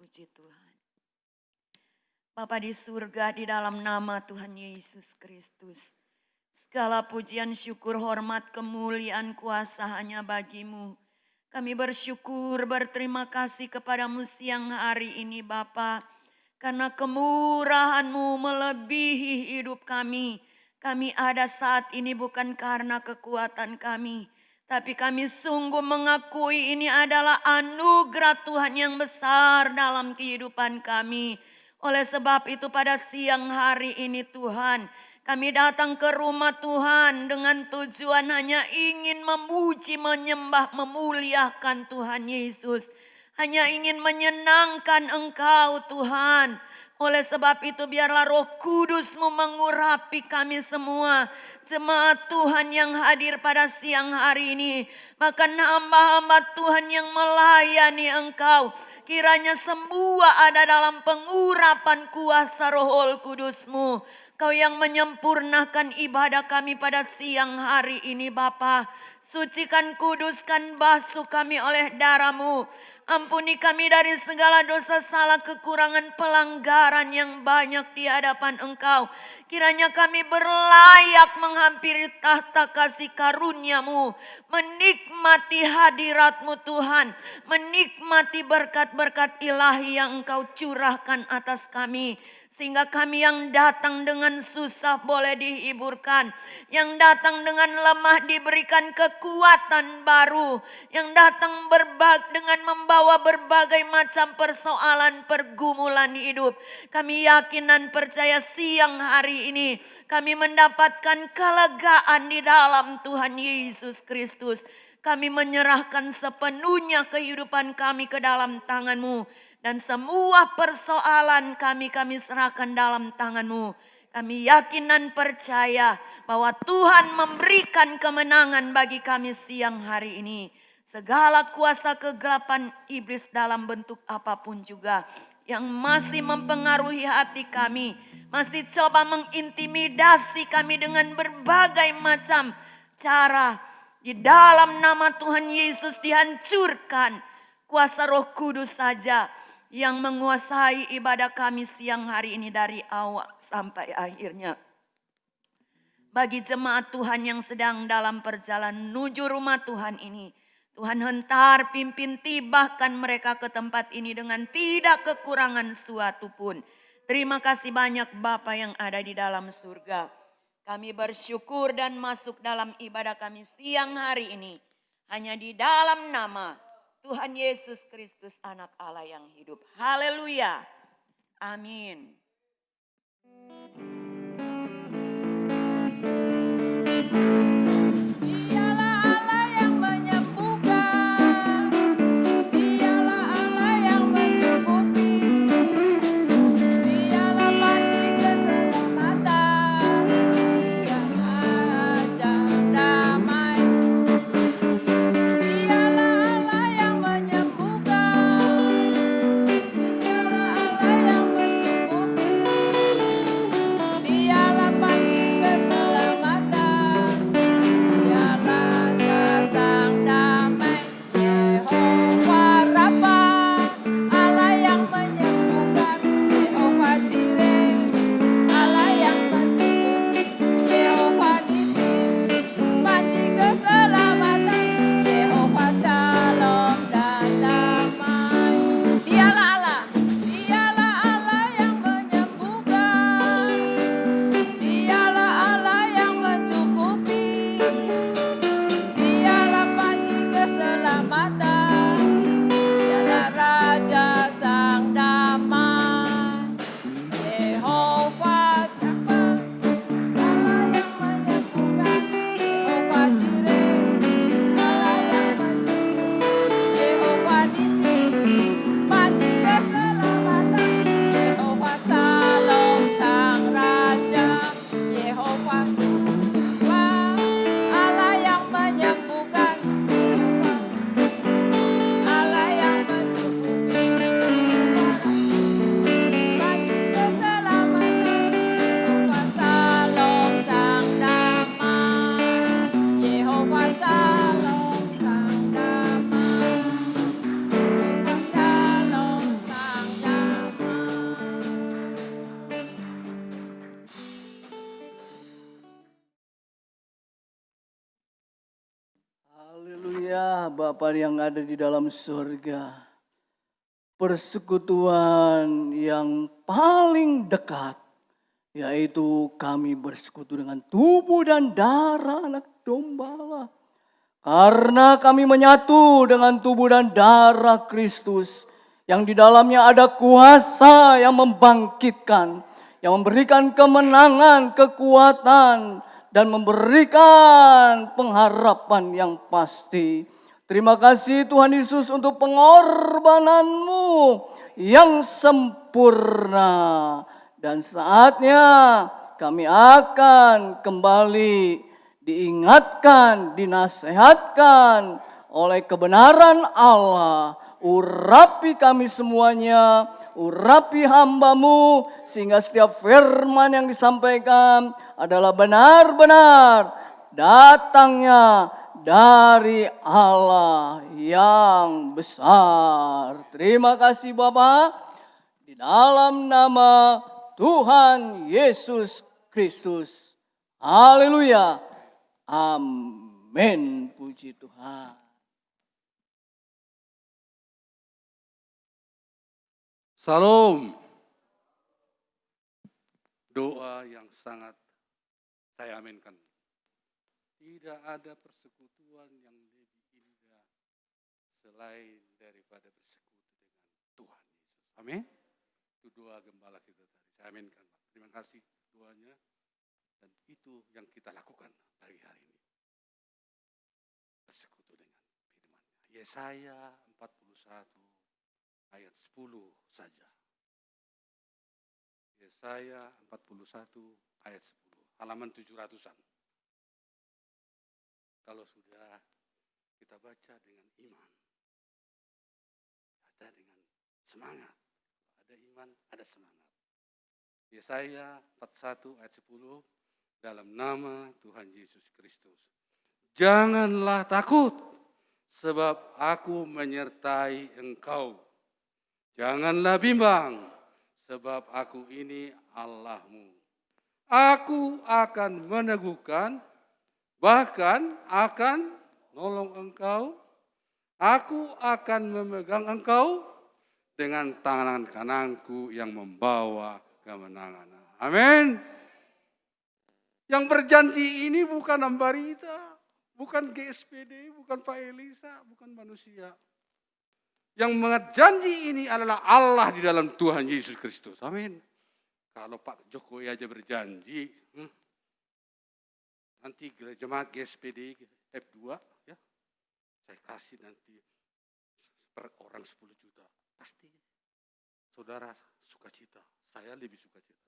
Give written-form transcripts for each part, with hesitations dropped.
Puji Tuhan. Bapa di surga, di dalam nama Tuhan Yesus Kristus, segala pujian, syukur, hormat, kemuliaan, kuasa hanya bagimu. Kami bersyukur, berterima kasih kepadamu siang hari ini Bapa, karena kemurahan-Mu melebihi hidup kami. Kami ada saat ini bukan karena kekuatan kami, tapi kami sungguh mengakui ini adalah anugerah Tuhan yang besar dalam kehidupan kami. Oleh sebab itu pada siang hari ini Tuhan, kami datang ke rumah Tuhan dengan tujuan hanya ingin memuji, menyembah, memuliakan Tuhan Yesus. Hanya ingin menyenangkan Engkau Tuhan. Oleh sebab itu biarlah Roh Kudus-Mu mengurapi kami semua. Jemaat Tuhan yang hadir pada siang hari ini. Bahkan hamba-hamba Tuhan yang melayani Engkau. Kiranya semua ada dalam pengurapan kuasa Roh Kudus-Mu. Kau yang menyempurnakan ibadah kami pada siang hari ini Bapa. Sucikan, kuduskan, basuh kami oleh darah-Mu. Ampuni kami dari segala dosa, salah, kekurangan, pelanggaran yang banyak di hadapan Engkau. Kiranya kami berlayak menghampiri tahta kasih karunia-Mu. Menikmati hadirat-Mu Tuhan. Menikmati berkat-berkat ilahi yang Engkau curahkan atas kami. Sehingga kami yang datang dengan susah boleh dihiburkan. Yang datang dengan lemah diberikan kekuatan baru. Yang datang dengan membawa berbagai macam persoalan pergumulan hidup. Kami yakin dan percaya siang hari ini kami mendapatkan kelegaan di dalam Tuhan Yesus Kristus. Kami menyerahkan sepenuhnya kehidupan kami ke dalam tangan-Mu. Dan semua persoalan kami serahkan dalam tangan-Mu. Kami yakin dan percaya bahwa Tuhan memberikan kemenangan bagi kami siang hari ini. Segala kuasa kegelapan iblis dalam bentuk apapun juga yang masih mempengaruhi hati kami, masih coba mengintimidasi kami dengan berbagai macam cara. Di dalam nama Tuhan Yesus dihancurkan. Kuasa Roh Kudus saja yang menguasai ibadah kami siang hari ini dari awal sampai akhirnya. Bagi jemaat Tuhan yang sedang dalam perjalanan menuju rumah Tuhan ini, Tuhan hentar, pimpin, tibahkan mereka ke tempat ini dengan tidak kekurangan suatu pun. Terima kasih banyak Bapa yang ada di dalam surga. Kami bersyukur dan masuk dalam ibadah kami siang hari ini. Hanya di dalam nama Tuhan Yesus Kristus anak Allah yang hidup. Haleluya. Amin. Bapa yang ada di dalam surga, persekutuan yang paling dekat, yaitu kami bersekutu dengan tubuh dan darah anak domba Allah. Karena kami menyatu dengan tubuh dan darah Kristus, yang di dalamnya ada kuasa yang membangkitkan, yang memberikan kemenangan, kekuatan, dan memberikan pengharapan yang pasti. Terima kasih Tuhan Yesus untuk pengorbananmu yang sempurna. Dan saatnya kami akan kembali diingatkan, dinasehatkan oleh kebenaran Allah. Urapi kami semuanya, urapi hamba-Mu, sehingga setiap firman yang disampaikan adalah benar-benar datangnya dari Allah yang besar. Terima kasih Bapa, di dalam nama Tuhan Yesus Kristus. Haleluya. Amin. Puji Tuhan. Salam. Doa yang sangat saya aminkan. Tidak ada persekutuan yang lebih indah selain daripada bersekutu dengan Tuhan Yesus. Amin. Itu doa gembala kita tadi. Saya aminkan. Terima kasih doanya. Dan itu yang kita lakukan pagi hari ini. Bersekutu dengan firman-Nya. Yesaya 41 ayat 10 saja. Yesaya 41 ayat 10. Halaman 700-an. Kalau sudah kita baca dengan iman. Baca dengan semangat. Ada iman, ada semangat. Yesaya 41 ayat 10. Dalam nama Tuhan Yesus Kristus. Janganlah takut, sebab aku menyertai engkau. Janganlah bimbang, sebab aku ini Allahmu. Aku akan meneguhkan, bahkan akan nolong engkau. Aku akan memegang engkau dengan tangan kananku yang membawa kemenangan. Amin. Yang berjanji ini bukan Ambarita, bukan GSPD, bukan Pak Elisa, bukan manusia. Yang berjanji ini adalah Allah di dalam Tuhan Yesus Kristus. Amin. Kalau Pak Jokowi aja berjanji, nanti jemaat GSPD F2, ya, saya kasih nanti per orang 10 juta. Pasti saudara sukacita, saya lebih sukacita.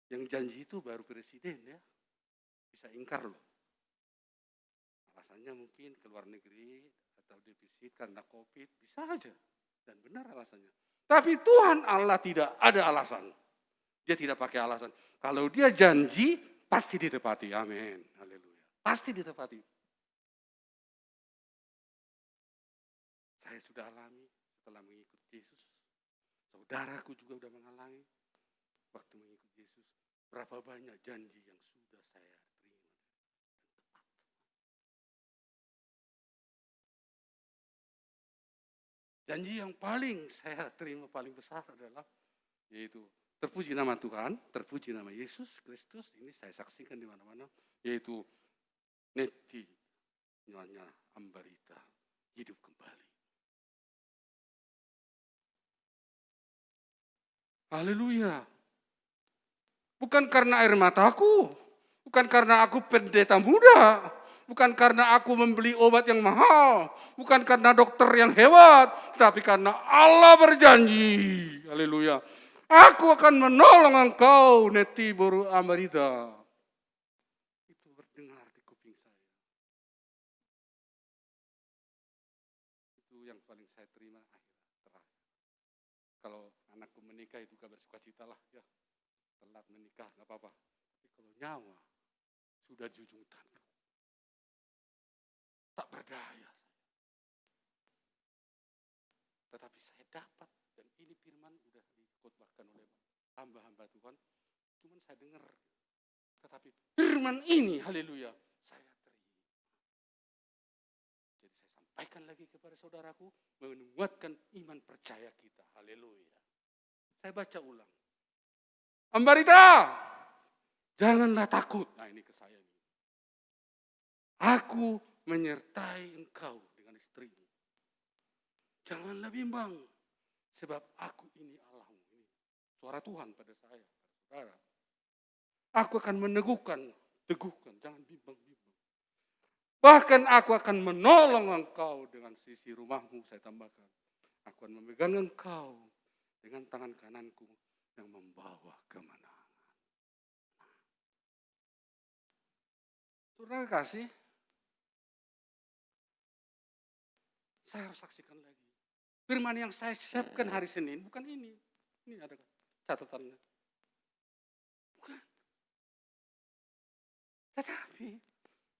Yang janji itu baru presiden, ya, bisa ingkar loh. Alasannya mungkin ke luar negeri atau defisit karena COVID, bisa aja. Dan benar alasannya. Tapi Tuhan Allah tidak ada alasan. Dia tidak pakai alasan. Kalau dia janji, pasti ditepati. Amin. Haleluya. Pasti ditepati. Saya sudah alami setelah mengikut Yesus. Saudaraku juga sudah mengalami waktu mengikut Yesus. Berapa banyak janji yang sudah saya terima. Janji yang paling saya terima paling besar adalah yaitu terpuji nama Tuhan, terpuji nama Yesus Kristus. Ini saya saksikan di mana-mana, yaitu Neti Nyonya Ambarita hidup kembali. Haleluya. Bukan karena air mataku, bukan karena aku pendeta muda, bukan karena aku membeli obat yang mahal, bukan karena dokter yang hebat, tapi karena Allah berjanji. Haleluya. Aku akan menolong engkau, Neti Boru Ambarita. Itu berdengar di kuping saya. Itu yang paling saya terima terakhir. Kalau anakku menikah itu kabar sukacita lah, ya. Telat menikah nggak apa-apa. Tapi kalau nyawa sudah di ujung tanduk, tak berdaya. Tetapi saya dapat, dan ini firman udah dikhotbahkan oleh hamba-hamba Tuhan. Cuman saya dengar, tetapi firman ini, haleluya, saya terima. Jadi saya sampaikan lagi kepada saudaraku, menguatkan iman percaya kita. Haleluya. Saya baca ulang. Ambarita, janganlah takut. Nah ini ke saya. Aku menyertai engkau dengan istrimu. Janganlah bimbang, sebab aku ini Allahmu. Ini suara Tuhan pada saya, saudara. Aku akan teguhkan, jangan bimbang-bimbang. Bahkan aku akan menolong engkau dengan sisi rumahmu, saya tambahkan. Aku akan memegang engkau dengan tangan kananku yang membawa kemenangan. Saudara kasih, saya harus saksikan lagi. Firman yang saya siapkan hari Senin bukan ini. Ini ada catatannya. Bukan. Tetapi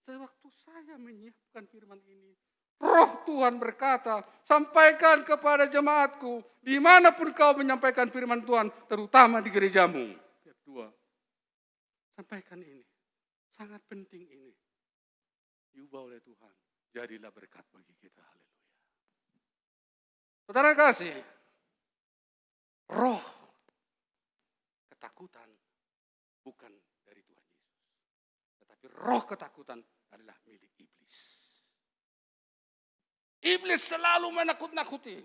sewaktu saya menyiapkan firman ini, Roh Tuhan berkata, sampaikan kepada jemaatku, dimanapun kau menyampaikan firman Tuhan, terutama di gerejamu. Ayat 2. Sampaikan ini, sangat penting ini. Diubah oleh Tuhan, jadilah berkat bagi kita. Haleluya. Saudara kasih, roh ketakutan bukan dari Tuhan Yesus. Tetapi roh ketakutan adalah milik iblis. Iblis selalu menakut-nakuti.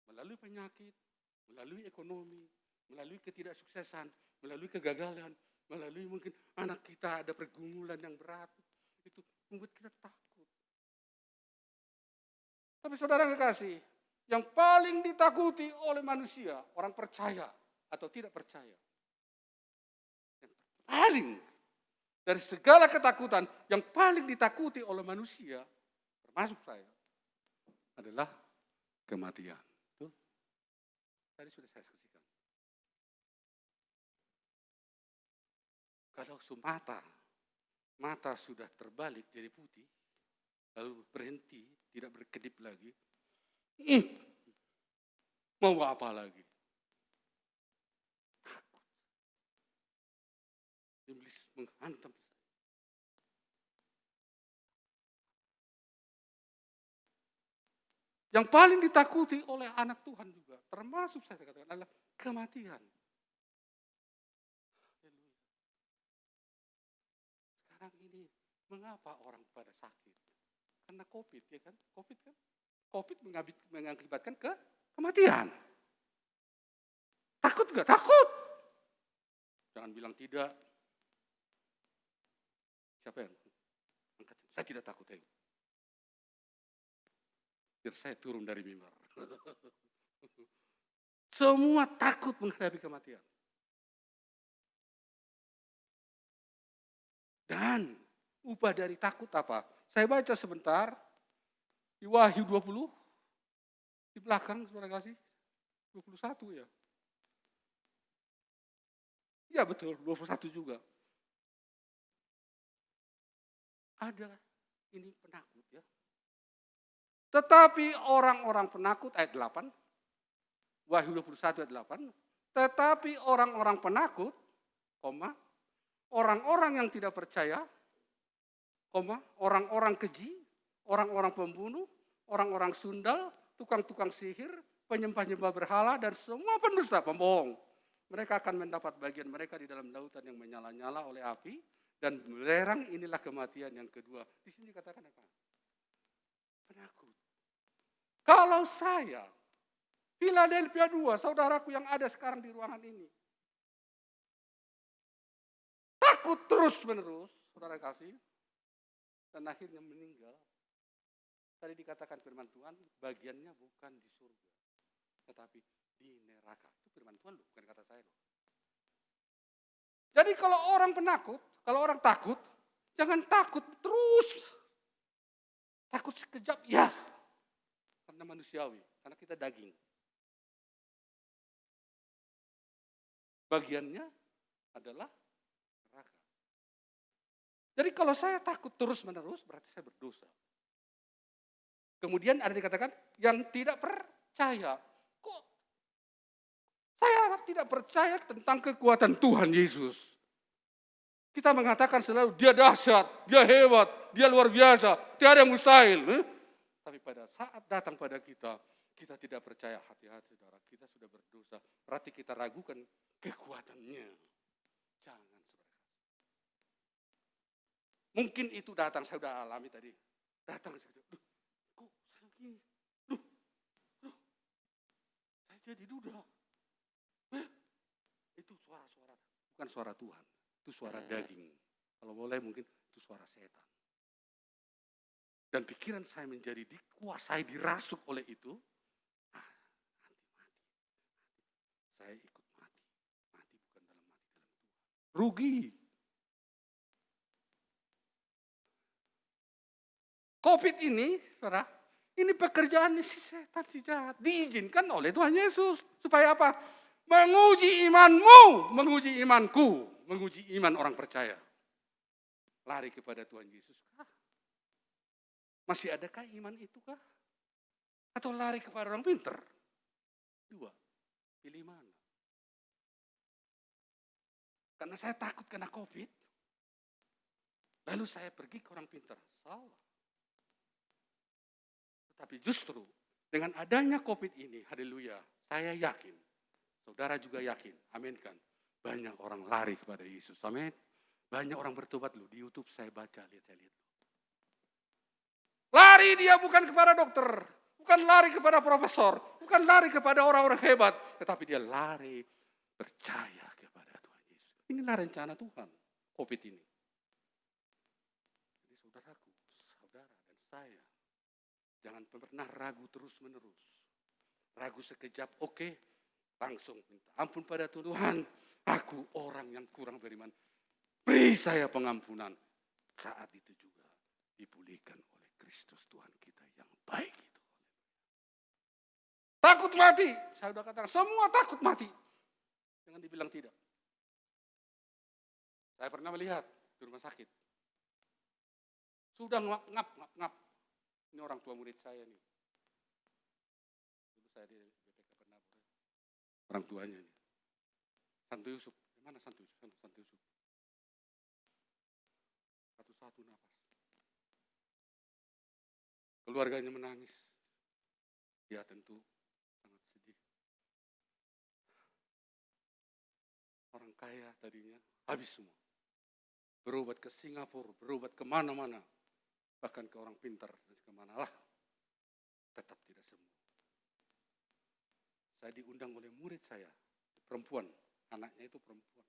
Melalui penyakit, melalui ekonomi, melalui ketidaksuksesan, melalui kegagalan, melalui mungkin anak kita ada pergumulan yang berat. Itu membuat kita takut. Tapi saudara kekasih, yang paling ditakuti oleh manusia, orang percaya atau tidak percaya. Yang paling dari segala ketakutan, yang paling ditakuti oleh manusia, termasuk saya, adalah kematian. Tuh. Tadi sudah saya saksikan. Kalau mata sudah terbalik jadi putih, lalu berhenti, tidak berkedip lagi, mau apa lagi? Iblis menghantam saya. Yang paling ditakuti oleh anak Tuhan juga, termasuk saya katakan adalah kematian. Sekarang ini, mengapa orang pada sakit? Karena COVID, ya kan? COVID kan? COVID mengakibatkan kematian. Takut gak? Takut. Jangan bilang tidak. Siapa yang angkat? Saya tidak takut. Biar saya turun dari mimbar. Semua takut menghadapi kematian. Dan upah dari takut apa? Saya baca sebentar. Di Wahyu 20, di belakang, saudara kasih, 21 ya. Ya betul, 21 juga. Ada ini penakut ya. Tetapi orang-orang penakut, ayat 8, Wahyu 21 ayat 8, tetapi orang-orang penakut, orang-orang yang tidak percaya, orang-orang keji, orang-orang pembunuh, orang-orang sundal, tukang-tukang sihir, penyembah-nyembah berhala, dan semua pendusta, pembohong. Mereka akan mendapat bagian mereka di dalam lautan yang menyala-nyala oleh api, dan belerang inilah kematian yang kedua. Di sini dikatakan apa? Penakut. Kalau saya, Philadelphia 2, saudaraku yang ada sekarang di ruangan ini, takut terus-menerus, saudara kasih, dan akhirnya meninggal. Tadi dikatakan firman Tuhan, bagiannya bukan di surga, tetapi di neraka. Itu firman Tuhan loh, bukan kata saya loh. Jadi kalau orang penakut, kalau orang takut, jangan takut terus. Takut sekejap, ya. Karena manusiawi, karena kita daging. Bagiannya adalah neraka. Jadi kalau saya takut terus-menerus, berarti saya berdosa. Kemudian ada dikatakan yang tidak percaya. Kok saya tidak percaya tentang kekuatan Tuhan Yesus? Kita mengatakan selalu dia dahsyat, dia hebat, dia luar biasa, tiada yang mustahil. Tapi pada saat datang pada kita, kita tidak percaya. Hati-hati saudara, kita sudah berdosa. Berarti kita ragukan kekuatannya. Jangan saudara. Mungkin itu datang, saya sudah alami tadi. Datang, saya kok saya gini? Saya jadi duda. Itu suara-suara, bukan suara Tuhan. Itu suara daging. Kalau boleh mungkin itu suara setan. Dan pikiran saya menjadi dikuasai, dirasuk oleh itu. Nanti mati. Saya ikut mati. Mati bukan dalam Tuhan. Rugi. COVID ini, saudara, ini pekerjaan si setan, si jahat. Diizinkan oleh Tuhan Yesus. Supaya apa? Menguji imanmu, menguji imanku, menguji iman orang percaya. Lari kepada Tuhan Yesus kah? Masih adakah iman itu kah? Atau lari kepada orang pintar? Dua, pilih mana? Karena saya takut kena COVID, lalu saya pergi ke orang pintar. Salah. Tetapi justru dengan adanya COVID ini, haleluya, saya yakin, saudara juga yakin, amin kan? Banyak orang lari kepada Yesus, amin. Banyak orang bertobat loh, di YouTube saya baca, lihat. Lari dia bukan kepada dokter, bukan lari kepada profesor, bukan lari kepada orang-orang hebat, tetapi dia lari percaya kepada Tuhan Yesus. Inilah rencana Tuhan, COVID ini. Jadi saudaraku, saudara dan saya, jangan pernah ragu terus-menerus. Ragu sekejap, oke, langsung minta ampun pada Tuhan. Aku orang yang kurang beriman, beri saya pengampunan. Saat itu juga dipulihkan oleh Kristus Tuhan kita yang baik itu. Takut mati, saya sudah katakan semua takut mati. Jangan dibilang tidak. Saya pernah melihat di rumah sakit. Sudah ngap. Ini orang tua murid saya nih. Dulu saya di BPK pernah orang tuanya nih. Santo Yusuf, mana Santo Yusuf? Santo Yusuf. Satu-satu nafas. Keluarganya menangis. Dia tentu sangat sedih. Orang kaya tadinya habis semua. Berobat ke Singapura, berobat kemana-mana. Bahkan ke orang pintar dan kemana lah. Tetap tidak sembuh. Saya diundang oleh murid saya, perempuan. Anaknya itu perempuan.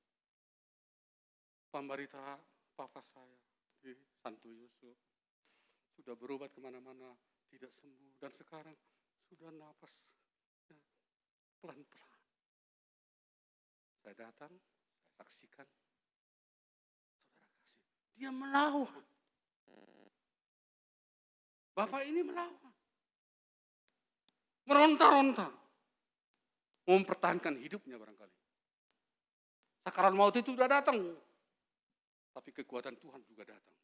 Pemberita papa saya di Santo Yusuf. Sudah berobat kemana-mana, tidak sembuh. Dan sekarang sudah napas ya, pelan-pelan. Saya datang, saya saksikan. Saudara kasih, dia melawan. Bapak ini melawan. Meronta-ronta. Mempertahankan hidupnya barangkali. Sakarat maut itu sudah datang. Tapi kekuatan Tuhan juga datang.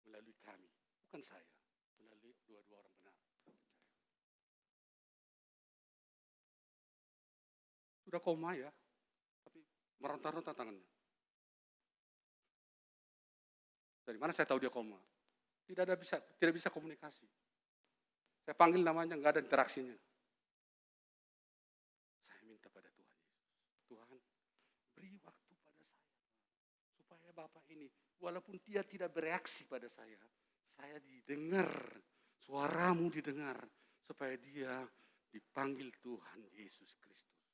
Melalui kami. Bukan saya. Melalui dua-dua orang benar. Sudah koma ya. Tapi meronta-ronta tangannya. Dari mana saya tahu dia koma? Tidak bisa komunikasi. Saya panggil namanya, enggak ada interaksinya. Saya minta pada Tuhan Yesus. Tuhan, beri waktu pada saya. Supaya Bapak ini, walaupun dia tidak bereaksi pada saya didengar. Suaramu didengar. Supaya dia dipanggil Tuhan Yesus Kristus.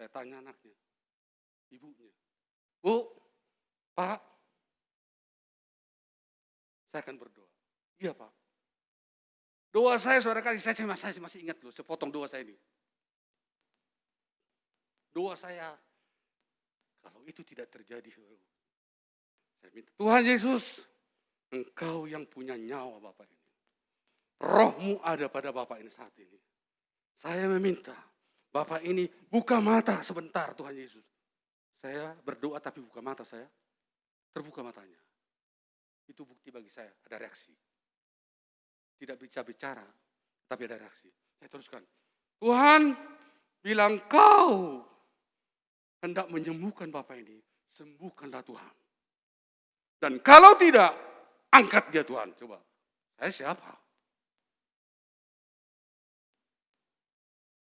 Saya tanya anaknya, ibunya. Bu, Pak, saya akan berdoa. Iya Pak. Doa saya saudara kasih, saya masih ingat loh, sepotong doa saya ini. Doa saya, kalau itu tidak terjadi, saya minta, Tuhan Yesus, Engkau yang punya nyawa Bapak ini. Rohmu ada pada Bapak ini saat ini. Saya meminta, Bapak ini buka mata sebentar Tuhan Yesus. Saya berdoa tapi buka mata saya. Terbuka matanya. Itu bukti bagi saya, ada reaksi. Tidak bicara, tapi ada reaksi. Saya teruskan. Tuhan, bilang kau hendak menyembuhkan Bapak ini, sembuhkanlah Tuhan. Dan kalau tidak, Angkat dia Tuhan, coba. Saya siapa?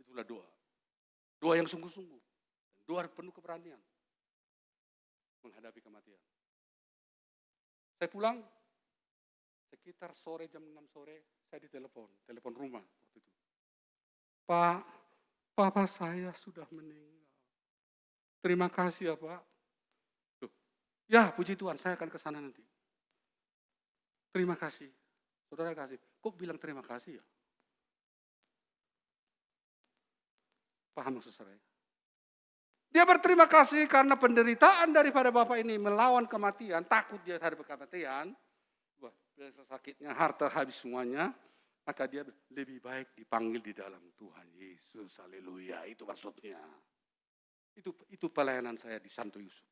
Itulah doa. Doa yang sungguh-sungguh. Doa penuh keberanian. Menghadapi kematian. Saya pulang, sekitar sore jam 6 sore, saya ditelepon. Telepon rumah waktu itu. Pak, papa saya sudah meninggal. Terima kasih ya Pak. Loh, ya puji Tuhan, saya akan ke sana nanti. Terima kasih. Saudara kasih. Kok bilang terima kasih ya? Paham maksud saya? Dia berterima kasih karena penderitaan daripada Bapak ini melawan kematian, takut dia terhadap kematian. Wah, sakitnya, harta habis semuanya, maka dia lebih baik dipanggil di dalam Tuhan Yesus. Haleluya, itu maksudnya. Itu pelayanan saya di Santo Yusuf.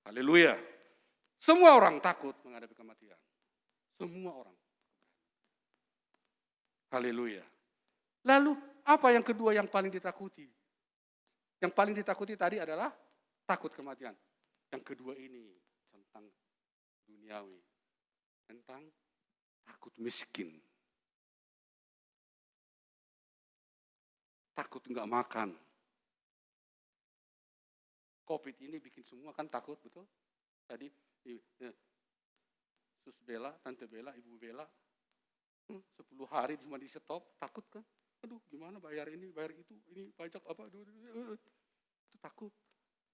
Haleluya. Semua orang takut menghadapi kematian. Semua orang. Haleluya. Lalu apa yang kedua yang paling ditakuti? Yang paling ditakuti tadi adalah takut kematian. Yang kedua ini tentang duniawi. Tentang takut miskin. Takut enggak makan. Covid ini bikin semua kan takut, betul? Tadi Sus Bella, Tante Bella, Ibu Bella, 10 hari cuma di stop, takut kan? Aduh gimana bayar ini, bayar itu, ini pajak apa, itu takut,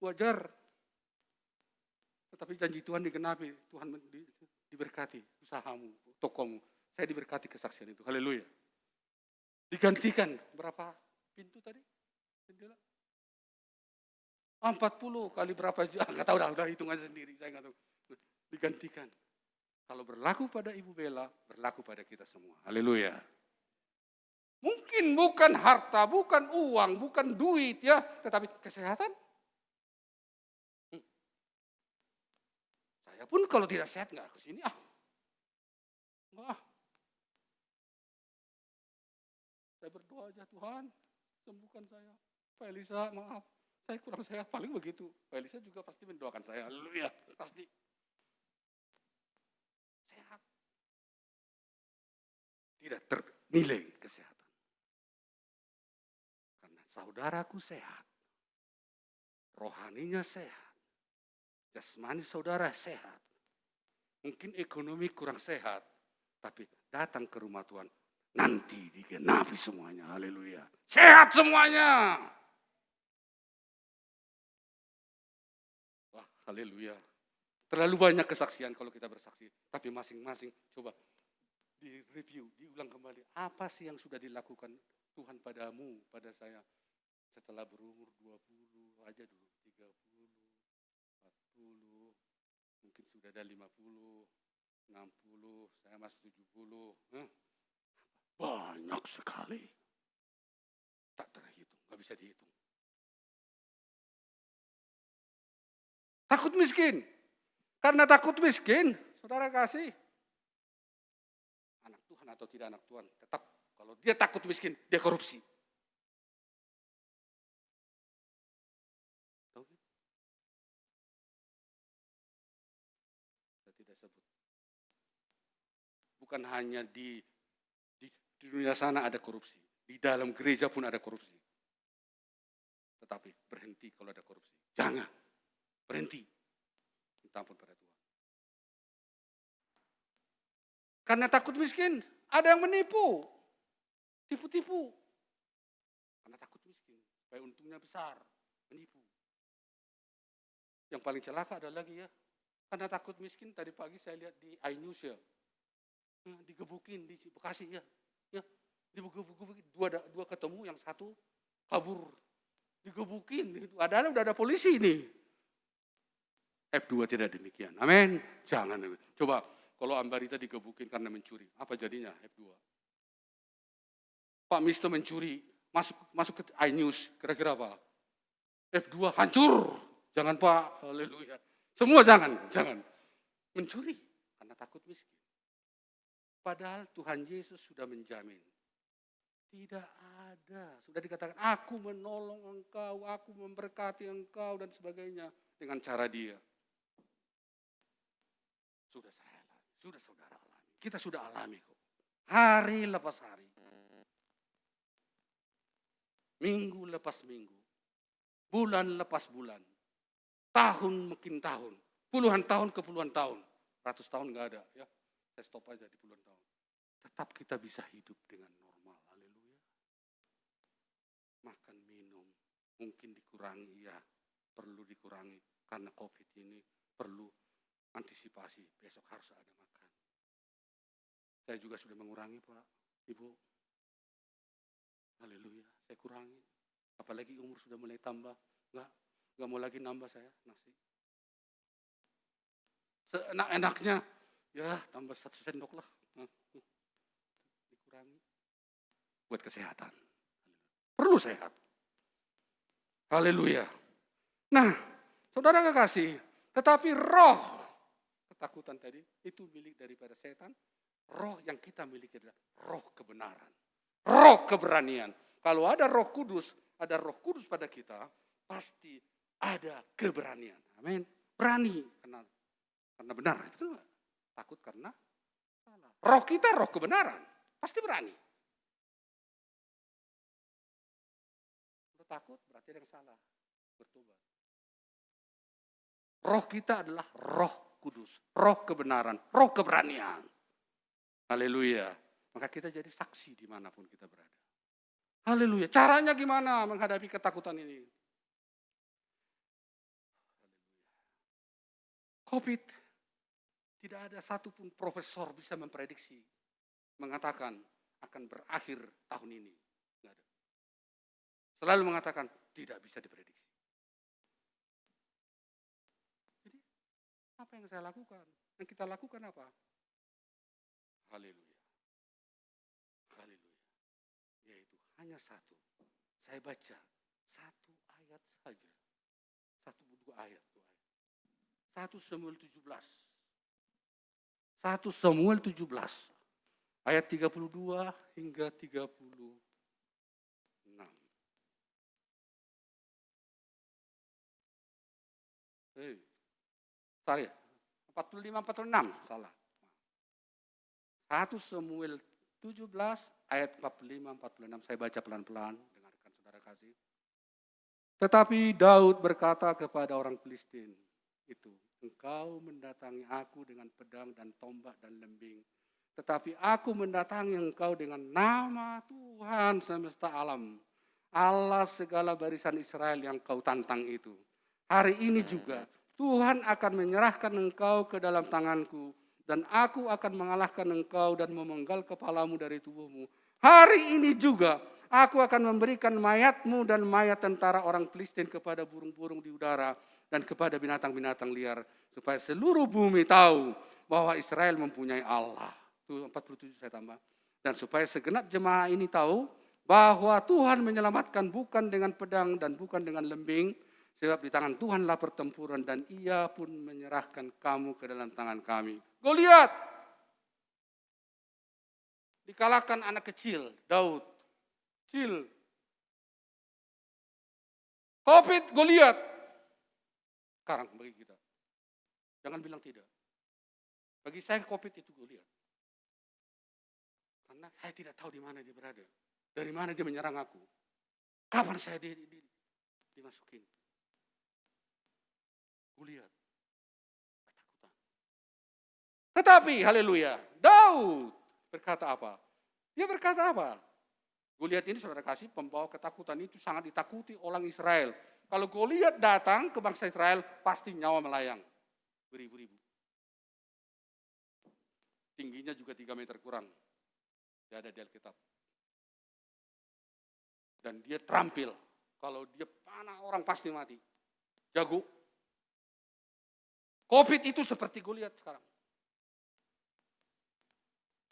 wajar. Tetapi janji Tuhan digenapi, Tuhan diberkati usahamu, tokomu. Saya diberkati kesaksian itu, haleluya. Digantikan, berapa pintu tadi? Jendela? 40 kali berapa, nggak tahu, udah hitungan sendiri, saya nggak tahu. Digantikan. Kalau berlaku pada Ibu Bella, berlaku pada kita semua. Haleluya. Mungkin bukan harta, bukan uang, bukan duit ya, tetapi kesehatan. Saya pun kalau tidak sehat nggak ke sini Enggak. Saya berdoa aja, Tuhan, sembuhkan saya. Pak Elisa, maaf, saya kurang sehat, paling begitu. Pak Elisa juga pasti mendoakan saya. Haleluya, pasti. Sehat. Tidak ternilai kesehatan. Karena saudaraku sehat. Rohaninya sehat. Jasmani saudara sehat. Mungkin ekonomi kurang sehat. Tapi datang ke rumah Tuhan. Nanti digenapi semuanya. Haleluya. Sehat semuanya. Wah, haleluya. Terlalu banyak kesaksian kalau kita bersaksi. Tapi masing-masing coba di-review, diulang kembali. Apa sih yang sudah dilakukan Tuhan padamu, pada saya. Setelah berumur 20 aja dulu, 30, 40, mungkin sudah ada 50, 60, saya masih 70. Banyak sekali. Tak terhitung, nggak bisa dihitung. Takut miskin. Karena takut miskin, saudara kasih. Anak Tuhan atau tidak anak Tuhan, tetap kalau dia takut miskin, dia korupsi. Tahu? Saya tidak sebut. Bukan hanya di dunia sana ada korupsi. Di dalam gereja pun ada korupsi. Tetapi berhenti kalau ada korupsi. Jangan. Berhenti. Minta ampun pada Tuhan. Karena takut miskin. Ada yang menipu. Tipu-tipu. Karena takut miskin. Supaya untungnya besar. Menipu. Yang paling celaka ada lagi ya. Karena takut miskin. Tadi pagi saya lihat di iNews ya. Digebukin di Bekasi ya. Ya, digebukin dua ketemu, yang satu kabur, digebukin. Udah ada polisi nih. F2 tidak demikian. Amin. Jangan. Coba kalau Ambarita digebukin karena mencuri, apa jadinya F2? Pak Misto mencuri, masuk ke iNews, kira-kira apa? F2 hancur. Jangan Pak. Haleluya. Semua jangan. Mencuri karena takut miskin. Padahal Tuhan Yesus sudah menjamin. Tidak ada. Sudah dikatakan, aku menolong engkau, aku memberkati engkau, dan sebagainya. Dengan cara dia. Sudah saudara alami. Kita sudah alami kok. Hari lepas hari. Minggu lepas minggu. Bulan lepas bulan. Tahun makin tahun. Puluhan tahun ke puluhan tahun. Ratus tahun nggak ada ya. Saya stop aja di puluhan tahun. Tetap kita bisa hidup dengan normal. Haleluya. Makan, minum. Mungkin dikurangi ya. Perlu dikurangi. Karena COVID ini perlu antisipasi. Besok harus ada makan. Saya juga sudah mengurangi Pak, Ibu. Haleluya. Saya kurangi. Apalagi umur sudah mulai tambah. Nggak mau lagi nambah saya nasi. Seenak-enaknya, ya tambah 1 sendok lah. Dikurangi. Buat kesehatan. Perlu sehat. Haleluya. Nah, saudara kekasih, tetapi roh ketakutan tadi itu milik daripada setan. Roh yang kita miliki adalah roh kebenaran. Roh keberanian. Kalau ada Roh Kudus, ada Roh Kudus pada kita, pasti ada keberanian. Amin. Berani karena benar. Itu enggak. Takut karena salah. Roh kita roh kebenaran. Pasti berani. Kalau takut berarti ada yang salah. Bertobat. Roh kita adalah Roh Kudus. Roh kebenaran. Roh keberanian. Haleluya. Maka kita jadi saksi dimanapun kita berada. Haleluya. Caranya gimana menghadapi ketakutan ini? COVID, tidak ada satupun profesor bisa memprediksi, mengatakan akan berakhir tahun ini. Tidak ada. Selalu mengatakan tidak bisa diprediksi. Jadi apa yang saya lakukan? Yang kita lakukan apa? Haleluya. Haleluya. Yaitu hanya satu. Saya baca satu ayat saja. 1 ayat. 1 Samuel 17. 1 Samuel 17. Ayat 32 hingga 36. Sorry, 45-46, salah. 1 Samuel 17 ayat 45-46. Saya baca pelan-pelan, dengarkan saudara kasih. Tetapi Daud berkata kepada orang Filistin itu, engkau mendatangi aku dengan pedang dan tombak dan lembing. Tetapi aku mendatangi engkau dengan nama Tuhan semesta alam. Allah segala barisan Israel yang kau tantang itu. Hari ini juga Tuhan akan menyerahkan engkau ke dalam tanganku. Dan aku akan mengalahkan engkau dan memenggal kepalamu dari tubuhmu. Hari ini juga aku akan memberikan mayatmu dan mayat tentara orang Filistin kepada burung-burung di udara. Dan kepada binatang-binatang liar. Supaya seluruh bumi tahu bahwa Israel mempunyai Allah. Itu 47 saya tambah. Dan supaya segenap jemaah ini tahu bahwa Tuhan menyelamatkan bukan dengan pedang dan bukan dengan lembing. Sebab di tangan Tuhanlah pertempuran dan ia pun menyerahkan kamu ke dalam tangan kami. Goliat dikalahkan anak kecil, Daud. Kecil. COVID, Goliat. Sekarang bagi kita. Jangan bilang tidak. Bagi saya COVID itu Goliat. Karena saya tidak tahu di mana dia berada. Dari mana dia menyerang aku. Kapan saya dimasukin. Goliat. Ketakutan. Tetapi, haleluya, Daud berkata apa? Dia berkata apa? Goliat ini saudara kasih pembawa ketakutan itu sangat ditakuti orang Israel. Kalau Goliat datang ke bangsa Israel, pasti nyawa melayang. Beribu-ribu. Tingginya juga 3 meter kurang. Dia ada di Alkitab. Dan dia terampil. Kalau dia panah orang pasti mati. Jago. COVID itu seperti Goliat sekarang.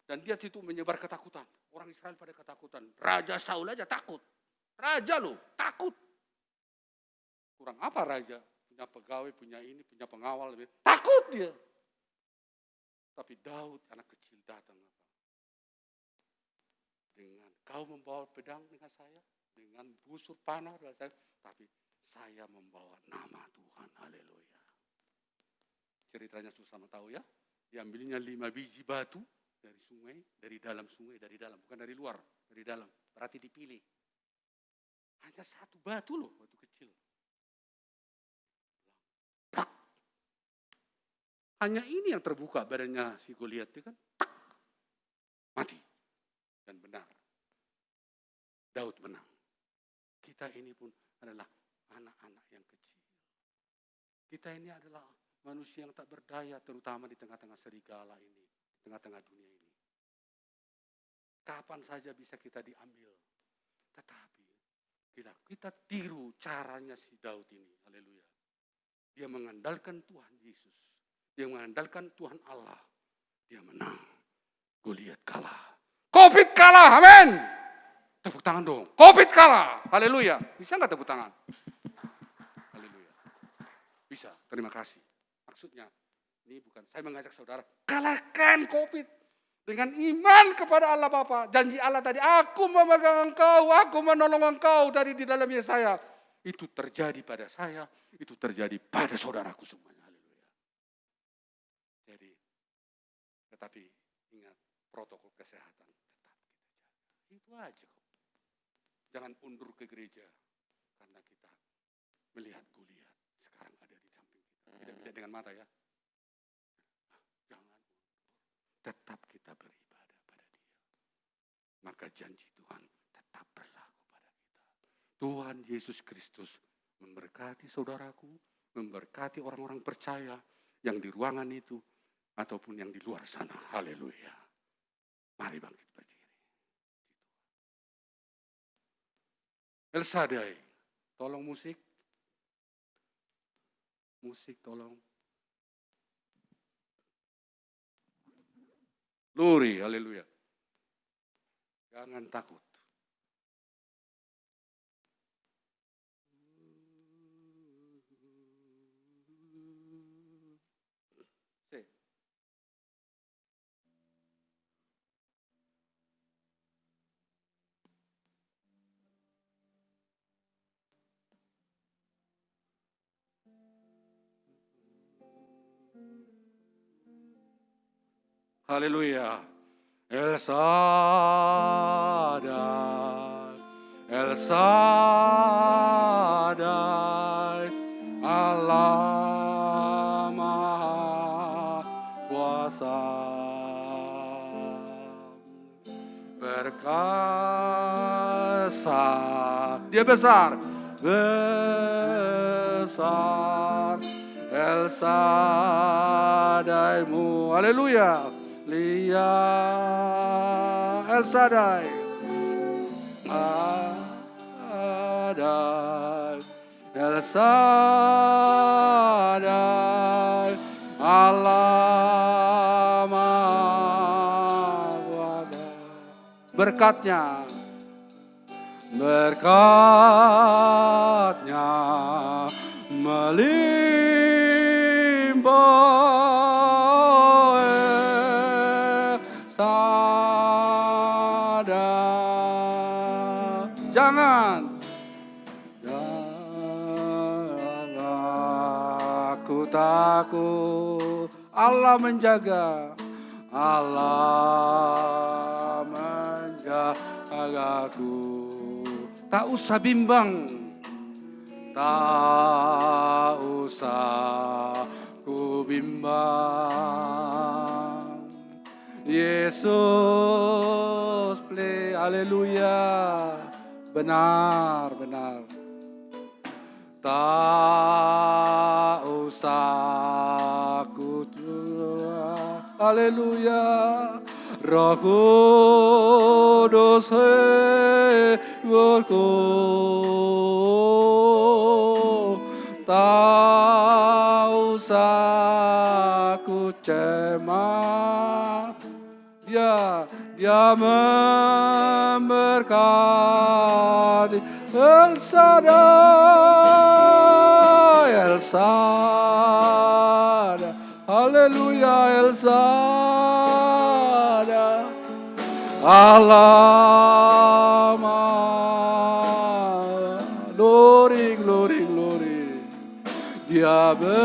Dan dia itu menyebar ketakutan. Orang Israel pada ketakutan. Raja Saul aja takut. Raja loh, takut. Kurang apa raja? Punya pegawai, punya ini, punya pengawal. Takut dia. Tapi Daud anak kecil datang. Dengan kau membawa pedang dengan saya. Dengan busur panah dengan saya. Tapi saya membawa nama Tuhan. Haleluya. Ceritanya susah tahu ya. Diambilnya 5 biji batu dari sungai, dari dalam sungai, dari dalam, bukan dari luar, dari dalam. Berarti dipilih. Hanya 1 batu loh, batu kecil. Tak. Hanya ini yang terbuka badannya si Goliat, ya kan? Tak. Mati. Dan benar. Daud menang. Kita ini pun adalah anak-anak yang kecil. Kita ini adalah manusia yang tak berdaya, terutama di tengah-tengah serigala ini, di tengah-tengah dunia ini. Kapan saja bisa kita diambil. Tetapi kita tiru caranya si Daud ini. Haleluya. Dia mengandalkan Tuhan Yesus. Dia mengandalkan Tuhan Allah. Dia menang. Goliat kalah. Covid kalah. Amin. Tepuk tangan dong. Covid kalah. Haleluya. Bisa nggak tepuk tangan? Haleluya. Bisa. Terima kasih. Maksudnya, ini bukan saya mengajak saudara, kalahkan Covid. Dengan iman kepada Allah Bapa. Janji Allah tadi, aku memegang engkau, aku menolong engkau dari di dalam Yesaya. Itu terjadi pada saya, itu terjadi pada saudaraku semuanya. Haleluya. Jadi, tetapi ingat protokol kesehatan tetap kita jaga. Itu aja kok. Jangan undur ke gereja karena kita melihat Goliat sekarang ada di samping kita. Tidak bisa dengan mata ya. Jangan undur. Tetap kita beribadah pada Dia. Maka janji Tuhan tetap berlaku pada kita. Tuhan Yesus Kristus memberkati saudaraku, memberkati orang-orang percaya yang di ruangan itu ataupun yang di luar sana. Haleluya. Mari bangkit berdiri. El Shaddai, tolong musik. Musik tolong. Glory, haleluya. Jangan takut. Haleluya. El Shaddai, El Shaddai, Allah Maha Kuasa. Perkasa, Dia besar, besar, El Shaddai-Mu. Haleluya. Lihat El Shaddai, Adai, El Shaddai, Allah Maha Kuasa. Berkatnya melimpah. Jangan aku takut. Allah menjaga. Allah menjagaku. Tak usah bimbang. Tak usah ku bimbang. Yesus play, haleluya. Benar, benar. Tak usah ku tua, haleluya. Roh Kudus hiburku. Tak usah ku cemas. Dia memberkati. El Shaddai, El Shaddai, haleluya. El Shaddai, Allah Maha. Glory, glory, glory. Dia besar,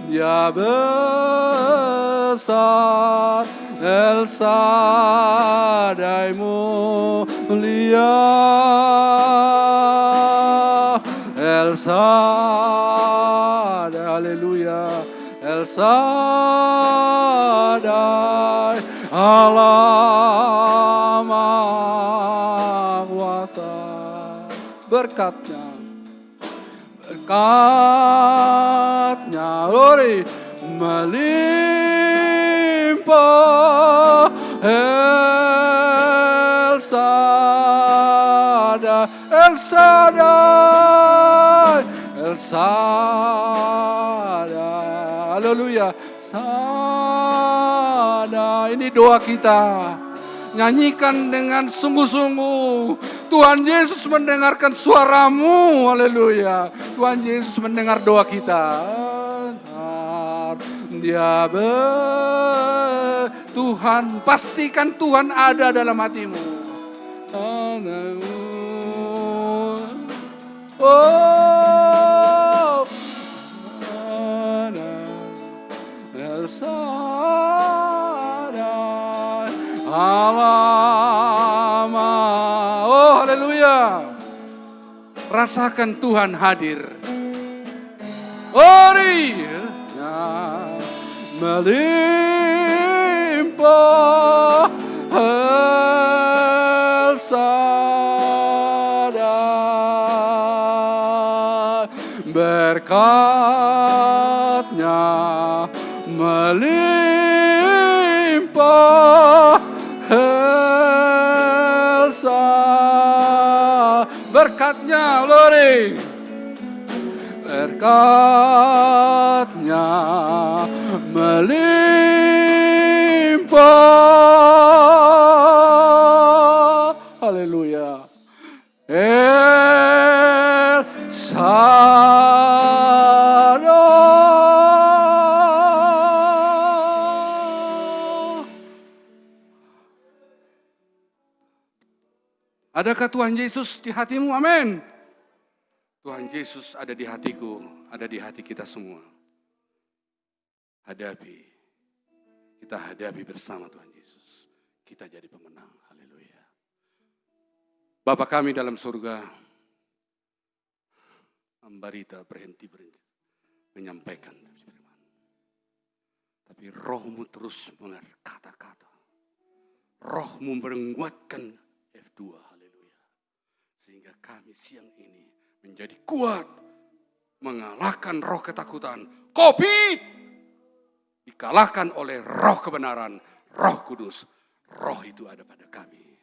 Dia besar, El Shaddai mulia, El Shaddai, haleluya, El Shaddai, Allah Maha Kuasa, berkatnya melimpah, El Shaddai, El Shaddai, El Shaddai, haleluya, Shaddai. Ini doa kita, nyanyikan dengan sungguh-sungguh. Tuhan Yesus mendengarkan suaramu, haleluya. Tuhan Yesus mendengar doa kita. Tuhan, pastikan Tuhan ada dalam hatimu. Oh, El Shaddai, Allah, oh haleluya. Rasakan Tuhan hadir. Ori melimpah, El Shaddai, berkatnya melimpah, El Shaddai, berkatnya glory, berkatnya melimpah, haleluya, El Shaddai. Adakah Tuhan Yesus di hatimu? Amin. Tuhan Yesus ada di hatiku, ada di hati kita semua. Kita hadapi bersama Tuhan Yesus. Kita jadi pemenang, haleluya. Bapa kami dalam surga, hamba Rita berhenti menyampaikan firman. Tapi rohmu terus berkata-kata. Rohmu menguatkan F2, haleluya. Sehingga kami siang ini menjadi kuat, mengalahkan roh ketakutan, COVID, dikalahkan oleh roh kebenaran, roh kudus. Roh itu ada pada kami.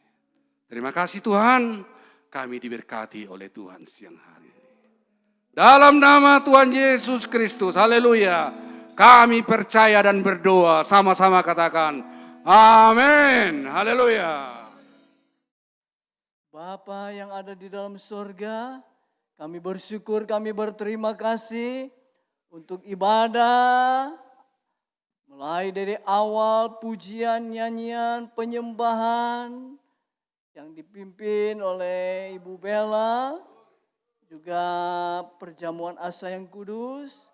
Terima kasih Tuhan, kami diberkati oleh Tuhan siang hari ini. Dalam nama Tuhan Yesus Kristus, haleluya, kami percaya dan berdoa, sama-sama katakan, amin, haleluya. Bapa yang ada di dalam surga, kami bersyukur, kami berterima kasih untuk ibadah, mulai dari awal pujian, nyanyian, penyembahan yang dipimpin oleh Ibu Bella, juga perjamuan asa yang kudus,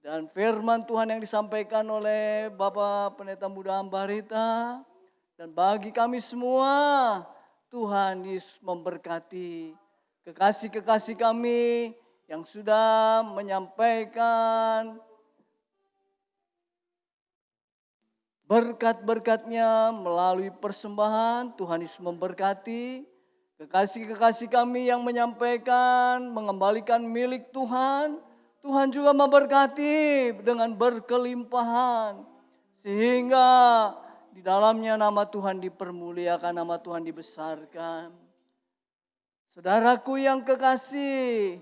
dan firman Tuhan yang disampaikan oleh Bapak Pendeta Muda Hamba Rita, dan bagi kami semua, Tuhan Yesus memberkati kekasih-kekasih kami yang sudah menyampaikan berkat-berkatnya melalui persembahan. Tuhan Yesus memberkati kekasih-kekasih kami yang menyampaikan, mengembalikan milik Tuhan. Tuhan juga memberkati dengan berkelimpahan, sehingga di dalamnya nama Tuhan dipermuliakan, nama Tuhan dibesarkan. Saudaraku yang kekasih,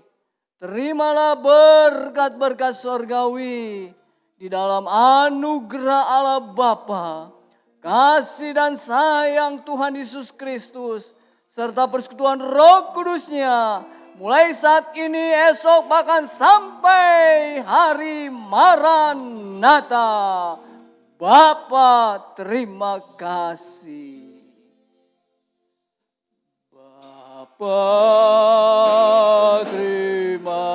terimalah berkat-berkat sorgawi di dalam anugerah Allah Bapa, kasih dan sayang Tuhan Yesus Kristus, serta persekutuan Roh Kudusnya, mulai saat ini, esok, bahkan sampai hari Maranatha. Bapa, terima kasih. Bapa, terima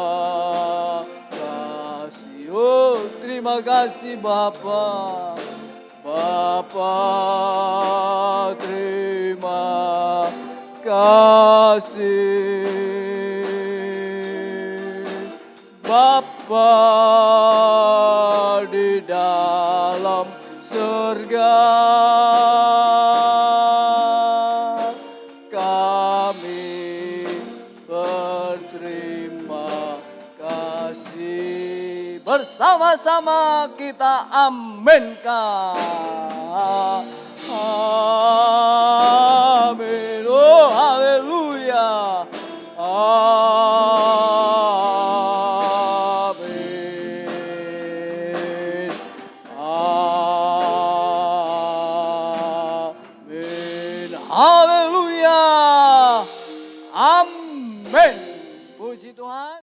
kasih. Oh, terima kasih. kasih Bapa. Bapa terima kasih. Bapa di dalam surga, kami berterima kasih. Bersama-sama kita aminkan. Amin. Oh, haleluya. Amin. Amin. Haleluya. Amin. Puji Tuhan.